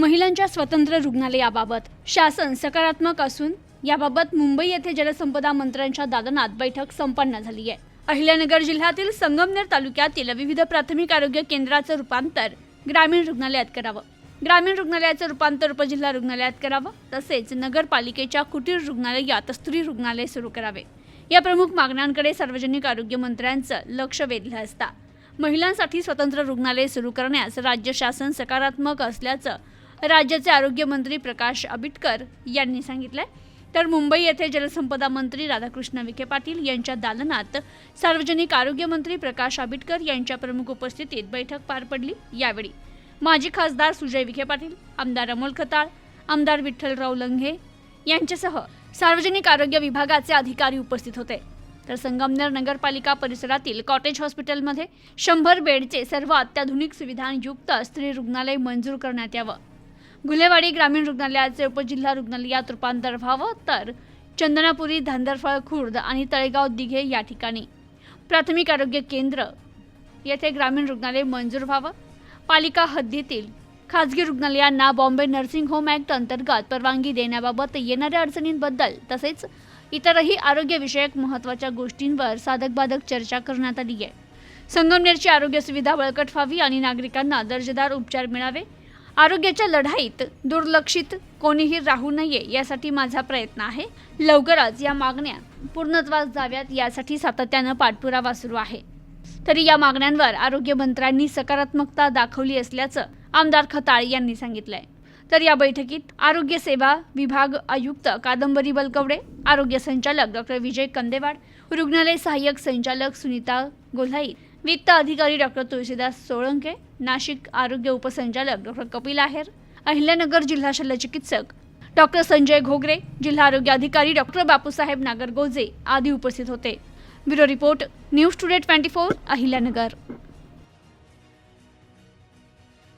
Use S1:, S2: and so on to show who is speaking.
S1: महिलांच्या स्वतंत्र रुग्णालयाबाबत शासन सकारात्मक असून याबाबत मुंबई येथे जलसंपदा मंत्र्यांच्या दालनात बैठक संपन्न झाली आहे। अहिल्यानगर जिल्ह्यातील संगमनेर तालुक्यातील विविध प्राथमिक आरोग्य केंद्राचं रूपांतर ग्रामीण रुग्णालयात करावं, ग्रामीण रुग्णालयाचं रूपांतर उपजिल्हा रुग्णालयात करावं, तसेच नगरपालिकेच्या कुटीर रुग्णालयात स्त्री रुग्णालय सुरू करावे। या प्रमुख मागण्यांकडे सार्वजनिक आरोग्य मंत्र्यांचं लक्ष वेधलं असता महिलांसाठी स्वतंत्र रुग्णालय सुरू करण्यास राज्य शासन सकारात्मक असल्याचं राज्याचे आरोग्य मंत्री प्रकाश आंबेडकर यांनी सांगितलं। तर मुंबई येथे जलसंपदा मंत्री राधाकृष्ण विखे पाटील यांच्या दालनात सार्वजनिक आरोग्य मंत्री प्रकाश आंबेडकर यांच्या प्रमुख उपस्थितीत बैठक पार पडली। यावेळी माजी खासदार सुजय विखे पाटील, आमदार अमोल खताळ, आमदार विठ्ठलराव लंघे यांच्यासह सार्वजनिक आरोग्य विभागाचे अधिकारी उपस्थित होते। तर संगमनेर नगरपालिका परिसरातील कॉटेज हॉस्पिटलमध्ये 100 बेडचे सर्व अत्याधुनिक सुविधांयुक्त स्त्री रुग्णालय मंजूर करण्यात यावं। गुलेवाडी ग्रामीण रुग्णालयाचे उपजिल्हा रुग्णालयात रूपांतर व्हावं, तर चंदनापुरी, धांदरफळ खुर्द आणि तळेगाव दिघे या ठिकाणी प्राथमिक आरोग्य केंद्र येथे ग्रामीण रुग्णालय मंजूर व्हावं। पालिका हद्दीतील खाजगी रुग्णालयांना बॉम्बे नर्सिंग होम ॲक्ट अंतर्गत परवानगी देण्याबाबत येणाऱ्या अडचणींबद्दल तसेच इतरही आरोग्यविषयक महत्त्वाच्या गोष्टींवर साधक-बाधक चर्चा करण्यात आली आहे। संगमनेरची आरोग्य सुविधा बळकट व्हावी आणि नागरिकांना दर्जेदार उपचार मिळावे, आरोग्याच्या लढाईत दुर्लक्षित कोणीही राहू नये यासाठी माझा प्रयत्न आहे। लवकरच या मागण्या पूर्णत्वास जाव्यात यासाठी सातत्यानं पाठपुरावा सुरू आहे। तरी या मागण्यांवर आरोग्य मंत्र्यांनी सकारात्मकता दाखवली असल्याचं आमदार खताळ यांनी सांगितलंय। तर या बैठकीत आरोग्य सेवा विभाग आयुक्त कादंबरी बलकवडे, आरोग्य संचालक डॉक्टर विजय कंदेवाड, रुग्णालय सहाय्यक संचालक सुनीता गोल्हाई, वित्त अधिकारी डॉक्टर तुळशीदास सोळंके, नाशिक आरोग्य उपसंचालक डॉक्टर कपिल आहेर, अहिल्यानगर जिल्हा शल्यचिकित्सक डॉक्टर संजय घोगरे, जिल्हा आरोग्य अधिकारी डॉक्टर बापूसाहेब नागरगोजे आदी उपस्थित होते। Bureau report, news today 24, Ahilyanagar.